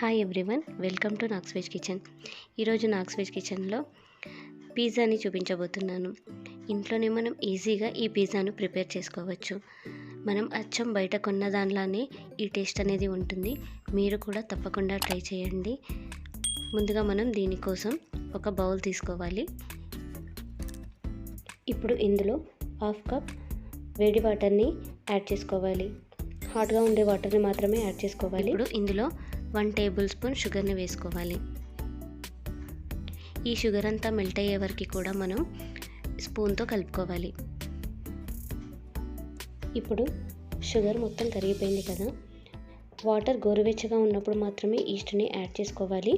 Hi everyone, welcome to Nag's veg kitchen. ఈరోజు Nag's veg కిచెన్లో పిజ్జాని చూపించబోతున్నాను. ఇంట్లోనే మనం ఈజీగా ఈ పిజ్జాను ప్రిపేర్ చేసుకోవచ్చు. మనం అచ్చం బయట కొన్న దానిలానే ఈ టేస్ట్ అనేది ఉంటుంది. మీరు కూడా తప్పకుండా ట్రై చేయండి. ముందుగా మనం దీనికోసం ఒక బౌల్ తీసుకోవాలి. ఇప్పుడు ఇందులో హాఫ్ కప్ వేడి వాటర్ని యాడ్ చేసుకోవాలి. హాట్గా ఉండే వాటర్ని మాత్రమే యాడ్ చేసుకోవాలి. ఇప్పుడు ఇందులో 1 టేబుల్ స్పూన్ షుగర్ని వేసుకోవాలి. ఈ షుగర్ అంతా మెల్ట్ అయ్యే వరకు కూడా మనం స్పూన్తో కలుపుకోవాలి. ఇప్పుడు షుగర్ మొత్తం కరిగిపోయింది కదా, వాటర్ గోరువెచ్చగా ఉన్నప్పుడు మాత్రమే ఈస్ట్ని యాడ్ చేసుకోవాలి.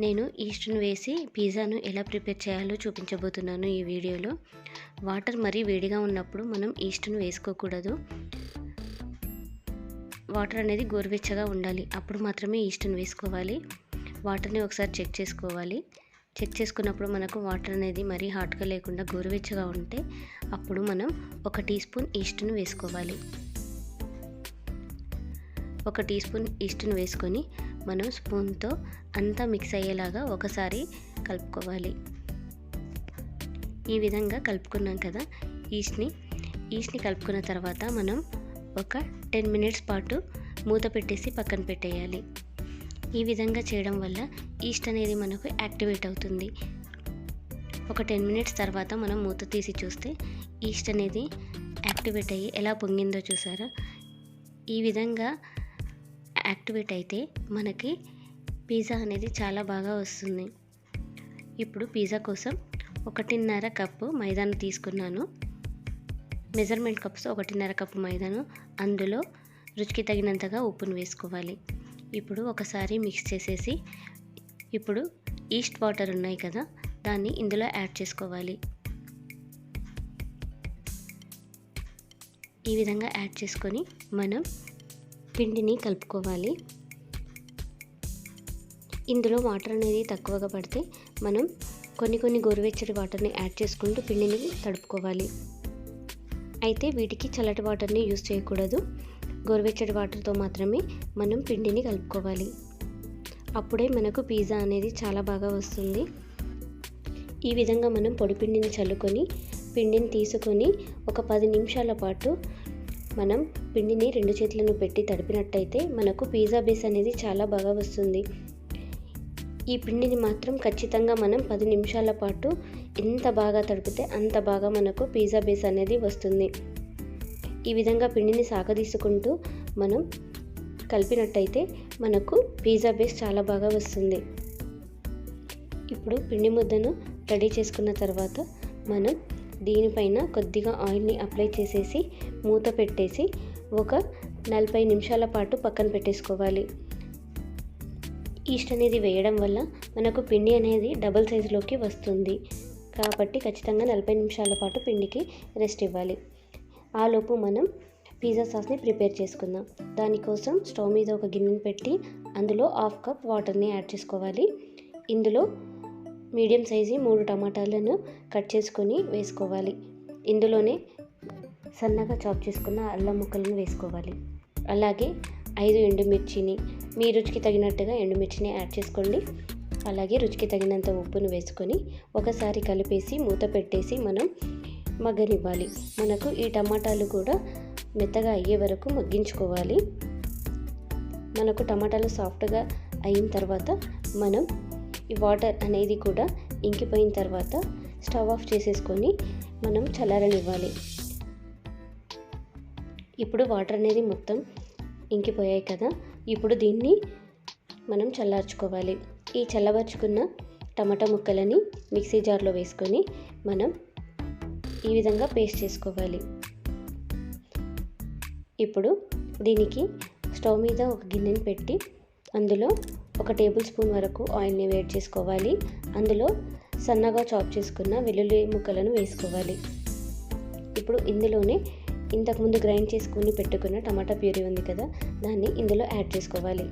నేను ఈస్ట్ని వేసి పిజ్జాను ఎలా ప్రిపేర్ చేయాలో చూపించబోతున్నాను ఈ వీడియోలో. వాటర్ మరీ వేడిగా ఉన్నప్పుడు మనం ఈస్ట్ని వేసుకోకూడదు. వాటర్ అనేది గోరువెచ్చగా ఉండాలి, అప్పుడు మాత్రమే ఈస్ట్ని వేసుకోవాలి. వాటర్ని ఒకసారి చెక్ చేసుకోవాలి. చెక్ చేసుకున్నప్పుడు మనకు వాటర్ అనేది మరీ హాట్గా లేకుండా గోరువెచ్చగా ఉంటే అప్పుడు మనం 1 టీ స్పూన్ ఈస్ట్ని వేసుకోవాలి. 1 టీ స్పూన్ ఈస్ట్ని వేసుకొని మనం స్పూన్తో అంతా మిక్స్ అయ్యేలాగా ఒకసారి కలుపుకోవాలి. ఈ విధంగా కలుపుకున్నాం కదా, ఈస్ట్ని కలుపుకున్న తర్వాత మనం ఒక 10 మినిట్స్ పాటు మూత పెట్టేసి పక్కన పెట్టేయాలి. ఈ విధంగా చేయడం వల్ల ఈస్ట్ అనేది మనకు యాక్టివేట్ అవుతుంది. ఒక 10 మినిట్స్ తర్వాత మనం మూత తీసి చూస్తే ఈస్ట్ అనేది యాక్టివేట్ అయ్యి ఎలా పొంగిందో చూసారా. ఈ విధంగా యాక్టివేట్ అయితే మనకి పిజ్జా అనేది చాలా బాగా వస్తుంది. ఇప్పుడు పిజ్జా కోసం 1.5 కప్పు మైదాను తీసుకున్నాను. మెజర్మెంట్ కప్స్ 1.5 కప్పు మైదాను, అందులో రుచికి తగినంతగా ఉప్పును వేసుకోవాలి. ఇప్పుడు ఒకసారి మిక్స్ చేసేసి ఇప్పుడు ఈస్ట్ వాటర్ ఉన్నాయి కదా, దాన్ని ఇందులో యాడ్ చేసుకోవాలి. ఈ విధంగా యాడ్ చేసుకొని మనం పిండిని కలుపుకోవాలి. ఇందులో వాటర్ అనేది తక్కువగా పడితే మనం కొన్ని గోరువెచ్చటి వాటర్ని యాడ్ చేసుకుంటూ పిండిని తడుపుకోవాలి. అయితే వీటికి చల్లటి వాటర్ని యూజ్ చేయకూడదు. గోరువెచ్చటి వాటర్తో మాత్రమే మనం పిండిని కలుపుకోవాలి. అప్పుడే మనకు పిజ్జా అనేది చాలా బాగా వస్తుంది. ఈ విధంగా మనం పొడి పిండిని చల్లుకొని పిండిని తీసుకొని ఒక 10 నిమిషాల పాటు మనం పిండిని 2 చేతులను పెట్టి తడిపినట్టయితే మనకు పిజ్జా బేస్ అనేది చాలా బాగా వస్తుంది. ఈ పిండిని మాత్రం ఖచ్చితంగా మనం 10 నిమిషాల పాటు ఎంత బాగా తడిపితే అంత బాగా మనకు పిజ్జా బేస్ అనేది వస్తుంది. ఈ విధంగా పిండిని సాగదీసుకుంటూ మనం కలిపినట్టయితే మనకు పిజ్జా బేస్ చాలా బాగా వస్తుంది. ఇప్పుడు పిండి ముద్దను రెడీ చేసుకున్న తర్వాత మనం దీనిపైన కొద్దిగా ఆయిల్ని అప్లై చేసేసి మూత పెట్టేసి ఒక 40 నిమిషాల పాటు పక్కన పెట్టేసుకోవాలి. ఈస్ట్ అనేది వేయడం వల్ల మనకు పిండి అనేది డబుల్ సైజులోకి వస్తుంది. కాబట్టి ఖచ్చితంగా 40 నిమిషాల పాటు పిండికి రెస్ట్ ఇవ్వాలి. ఆలోపు మనం పిజ్జా సాస్ని ప్రిపేర్ చేసుకుందాం. దానికోసం స్టవ్ మీద ఒక గిన్నెని పెట్టి అందులో హాఫ్ కప్ వాటర్ని యాడ్ చేసుకోవాలి. ఇందులో మీడియం సైజు 3 టమాటాలను కట్ చేసుకొని వేసుకోవాలి. ఇందులోనే సన్నగా చాప్ చేసుకున్న అల్లం ముక్కలను వేసుకోవాలి. అలాగే 5 ఎండుమిర్చిని, మీ రుచికి తగినట్టుగా ఎండుమిర్చిని యాడ్ చేసుకోండి. అలాగే రుచికి తగినంత ఉప్పును వేసుకొని ఒకసారి కలిపేసి మూత పెట్టేసి మనం మగ్గనివ్వాలి. మనకు ఈ టమాటాలు కూడా మెత్తగా అయ్యే వరకు మగ్గించుకోవాలి. మనకు టమాటాలు సాఫ్ట్గా అయిన తర్వాత మనం ఈ వాటర్ అనేది కూడా ఇంకిపోయిన తర్వాత స్టవ్ ఆఫ్ చేసేసుకొని మనం చల్లారనివ్వాలి. ఇప్పుడు వాటర్ అనేది మొత్తం ఇంకిపోయాయి కదా, ఇప్పుడు దీన్ని మనం చల్లార్చుకోవాలి. ఈ చల్లబరుచుకున్న టమాటా ముక్కలని మిక్సీ జార్లో వేసుకొని మనం ఈ విధంగా పేస్ట్ చేసుకోవాలి. ఇప్పుడు దీనికి స్టవ్ మీద ఒక గిన్నెని పెట్టి అందులో 1 టేబుల్ స్పూన్ వరకు ఆయిల్ని వేడి చేసుకోవాలి. అందులో సన్నగా చాప్ చేసుకున్న వెల్లుల్లి ముక్కలను వేసుకోవాలి. ఇప్పుడు ఇందులోనే ఇంతకుముందు గ్రైండ్ చేసుకుని పెట్టుకున్న టమాటా ప్యూరీ ఉంది కదా, దాన్ని ఇందులో యాడ్ చేసుకోవాలి.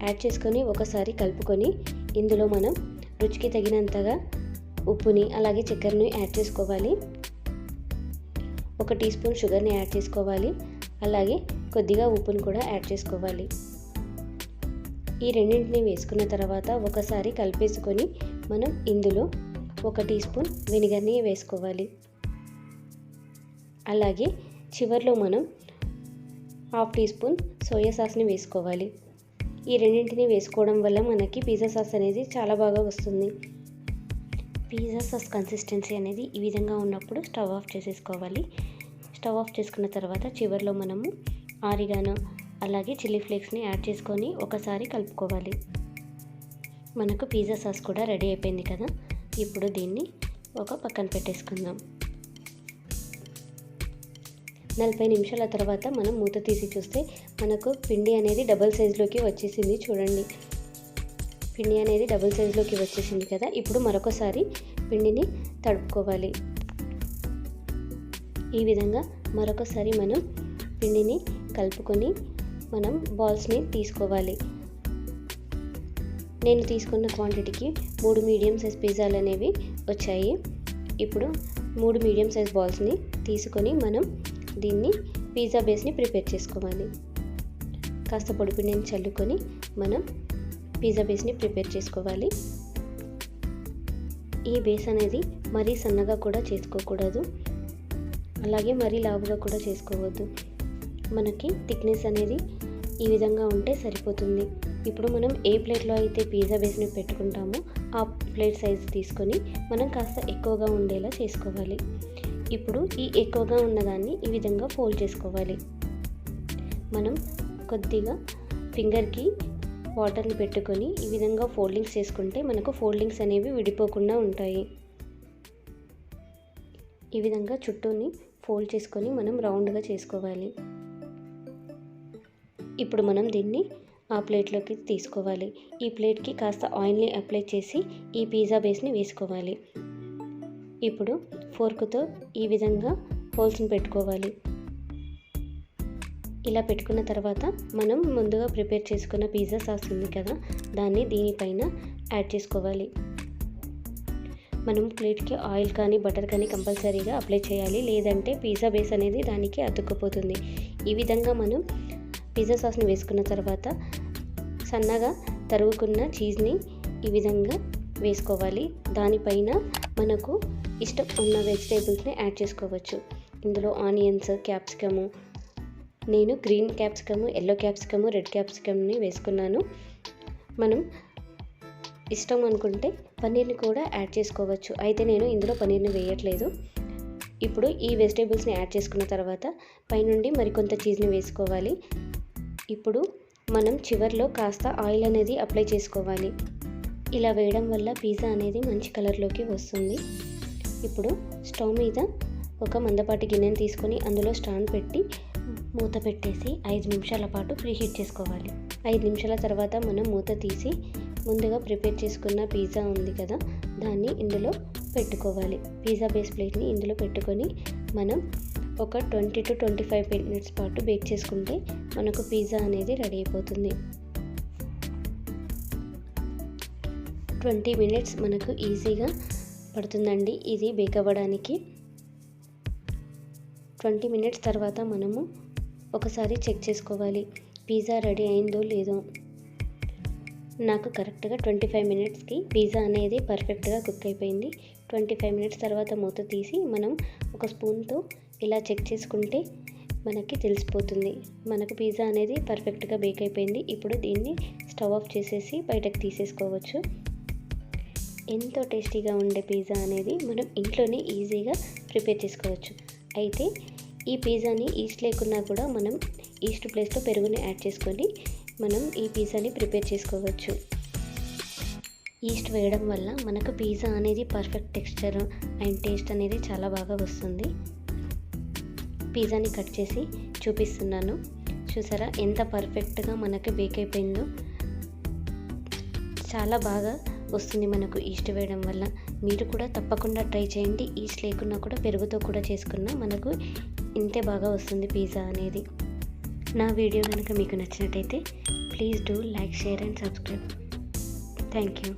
యాడ్ చేసుకొని ఒకసారి కలుపుకొని ఇందులో మనం రుచికి తగినంతగా ఉప్పుని అలాగే చక్కెరని యాడ్ చేసుకోవాలి. 1 టీ స్పూన్ షుగర్ని యాడ్ చేసుకోవాలి. అలాగే కొద్దిగా ఉప్పును కూడా యాడ్ చేసుకోవాలి. ఈ రెండింటిని వేసుకున్న తర్వాత ఒకసారి కలిపేసుకొని మనం ఇందులో 1 టీ స్పూన్ వెనిగర్ని వేసుకోవాలి. అలాగే చివర్లో మనం 1/2 టీ స్పూన్ సోయా సాస్ని వేసుకోవాలి. ఈ రెండింటిని వేసుకోవడం వల్ల మనకి పిజ్జా సాస్ అనేది చాలా బాగా వస్తుంది. పిజ్జా సాస్ కన్సిస్టెన్సీ అనేది ఈ విధంగా ఉన్నప్పుడు స్టవ్ ఆఫ్ చేసేసుకోవాలి. స్టవ్ ఆఫ్ చేసుకున్న తర్వాత చివర్లో మనము ఆరిగానో అలాగే చిల్లీ ఫ్లేక్స్ని యాడ్ చేసుకొని ఒకసారి కలుపుకోవాలి. మనకు పిజ్జా సాస్ కూడా రెడీ అయిపోయింది కదా. ఇప్పుడు దీన్ని ఒక పక్కన పెట్టేసుకుందాం. 40 నిమిషాల తర్వాత మనం మూత తీసి చూస్తే మనకు పిండి అనేది డబుల్ సైజులోకి వచ్చేసింది. చూడండి, పిండి అనేది డబుల్ సైజులోకి వచ్చేసింది కదా. ఇప్పుడు మరొకసారి పిండిని తడుపుకోవాలి. ఈ విధంగా మరొకసారి మనం పిండిని కలుపుకొని మనం బాల్స్ని తీసుకోవాలి. నేను తీసుకున్న క్వాంటిటీకి 3 మీడియం సైజ్ పిజ్జాలు అనేవి వచ్చాయి. ఇప్పుడు 3 మీడియం సైజ్ బాల్స్ని తీసుకొని మనం దీన్ని పిజ్జా బేస్ని ప్రిపేర్ చేసుకోవాలి. కాస్త పొడి పిండిని చల్లుకొని మనం పిజ్జా బేస్ని ప్రిపేర్ చేసుకోవాలి. ఈ బేస్ అనేది మరీ సన్నగా కూడా చేసుకోకూడదు, అలాగే మరీ లావుగా కూడా చేసుకోవద్దు. మనకి థిక్నెస్ అనేది ఈ విధంగా ఉంటే సరిపోతుంది. ఇప్పుడు మనం ఏ ప్లేట్లో అయితే పిజ్జా బేస్ని పెట్టుకుంటామో ఆ ప్లేట్ సైజ్ తీసుకొని మనం కాస్త ఎక్కువగా ఉండేలా చేసుకోవాలి. ఇప్పుడు ఈ ఎక్కువగా ఉన్నదాన్ని ఈ విధంగా ఫోల్డ్ చేసుకోవాలి. మనం కొద్దిగా ఫింగర్కి వాటర్ని పెట్టుకొని ఈ విధంగా ఫోల్డింగ్స్ చేసుకుంటే మనకు ఫోల్డింగ్స్ అనేవి విడిపోకుండా ఉంటాయి. ఈ విధంగా చుట్టూని ఫోల్డ్ చేసుకొని మనం రౌండ్గా చేసుకోవాలి. ఇప్పుడు మనం దీన్ని ఆ ప్లేట్లోకి తీసుకోవాలి. ఈ ప్లేట్కి కాస్త ఆయిల్ని అప్లై చేసి ఈ పిజ్జా బేస్ని వేసుకోవాలి. ఇప్పుడు ఫోర్క్తో ఈ విధంగా హోల్స్ని పెట్టుకోవాలి. ఇలా పెట్టుకున్న తర్వాత మనం ముందుగా ప్రిపేర్ చేసుకున్న పిజ్జా సాస్ ఉంది కదా, దాన్ని దీనిపైన యాడ్ చేసుకోవాలి. మనం ప్లేట్కి ఆయిల్ కానీ బటర్ కానీ కంపల్సరీగా అప్లై చేయాలి, లేదంటే పిజ్జా బేస్ అనేది దానికి అతుక్కుపోతుంది. ఈ విధంగా మనం పిజ్జా సాస్ని వేసుకున్న తర్వాత సన్నగా తరుగుకున్న చీజ్ని ఈ విధంగా వేసుకోవాలి. దానిపైన మనకు ఇష్టం ఉన్న వెజిటేబుల్స్ని యాడ్ చేసుకోవచ్చు. ఇందులో ఆనియన్స్, క్యాప్సికము, నేను green capsicum, yellow capsicum, red క్యాప్సికమ్ని వేసుకున్నాను. మనం ఇష్టం అనుకుంటే పన్నీర్ని కూడా యాడ్ చేసుకోవచ్చు, అయితే నేను ఇందులో పన్నీర్ని వేయట్లేదు. ఇప్పుడు ఈ వెజిటేబుల్స్ని యాడ్ చేసుకున్న తర్వాత పైనుండి మరికొంత చీజ్ని వేసుకోవాలి. ఇప్పుడు మనం చివర్లో కాస్త ఆయిల్ అనేది అప్లై చేసుకోవాలి. ఇలా వేయడం వల్ల పిజ్జా అనేది మంచి కలర్లోకి వస్తుంది. ఇప్పుడు స్టవ్ మీద ఒక మందపాటి గిన్నెని తీసుకొని అందులో స్టాండ్ పెట్టి మూత పెట్టేసి 5 నిమిషాల పాటు ప్రీహీట్ చేసుకోవాలి. 5 నిమిషాల తర్వాత మనం మూత తీసి ముందుగా ప్రిపేర్ చేసుకున్న పిజ్జా ఉంది కదా, దాన్ని ఇందులో పెట్టుకోవాలి. పిజ్జా బేస్ ప్లేట్ని ఇందులో పెట్టుకొని మనం ఒక 20 to 25 మినిట్స్ పాటు బేక్ చేసుకుంటే మనకు పిజ్జా అనేది రెడీ అయిపోతుంది. 20 మినిట్స్ మనకు ఈజీగా పడుతుందండి ఇది బేక్ అవ్వడానికి. 20 మినిట్స్ తర్వాత మనము ఒకసారి చెక్ చేసుకోవాలి పిజ్జా రెడీ అయిందో లేదో. నాకు కరెక్ట్గా 25 మినిట్స్కి పిజ్జా అనేది పర్ఫెక్ట్గా కుక్ అయిపోయింది. 25 మినిట్స్ తర్వాత మూత తీసి మనం ఒక స్పూన్తో ఇలా చెక్ చేసుకుంటే మనకి తెలిసిపోతుంది మనకు పిజ్జా అనేది పర్ఫెక్ట్గా బేక్ అయిపోయింది. ఇప్పుడు దీన్ని స్టవ్ ఆఫ్ చేసేసి బయటకు తీసేసుకోవచ్చు. ఎంతో టేస్టీగా ఉండే పిజ్జా అనేది మనం ఇంట్లోనే ఈజీగా ప్రిపేర్ చేసుకోవచ్చు. అయితే ఈ పిజ్జాని ఈస్ట్ లేకున్నా కూడా మనం ఈస్ట్ ప్లేస్లో పెరుగుని యాడ్ చేసుకొని మనం ఈ పిజ్జాని ప్రిపేర్ చేసుకోవచ్చు. ఈస్ట్ వేయడం వల్ల మనకు పిజ్జా అనేది పర్ఫెక్ట్ టెక్స్చర్ అండ్ టేస్ట్ అనేది చాలా బాగా వస్తుంది. పిజ్జాని కట్ చేసి చూపిస్తున్నాను, చూసారా ఎంత పర్ఫెక్ట్గా మనకి బేక్ అయిపోయిందో. చాలా బాగా వస్తుంది మనకు ఈస్ట్ వేయడం వల్ల. మీరు కూడా తప్పకుండా ట్రై చేయండి. ఈస్ట్ లేకున్నా కూడా పెరుగుతో కూడా చేసుకున్నా మనకు ఇంతే బాగా వస్తుంది పిజ్జా అనేది. నా వీడియో కనుక మీకు నచ్చినట్టయితే please do like, share and subscribe. Thank you.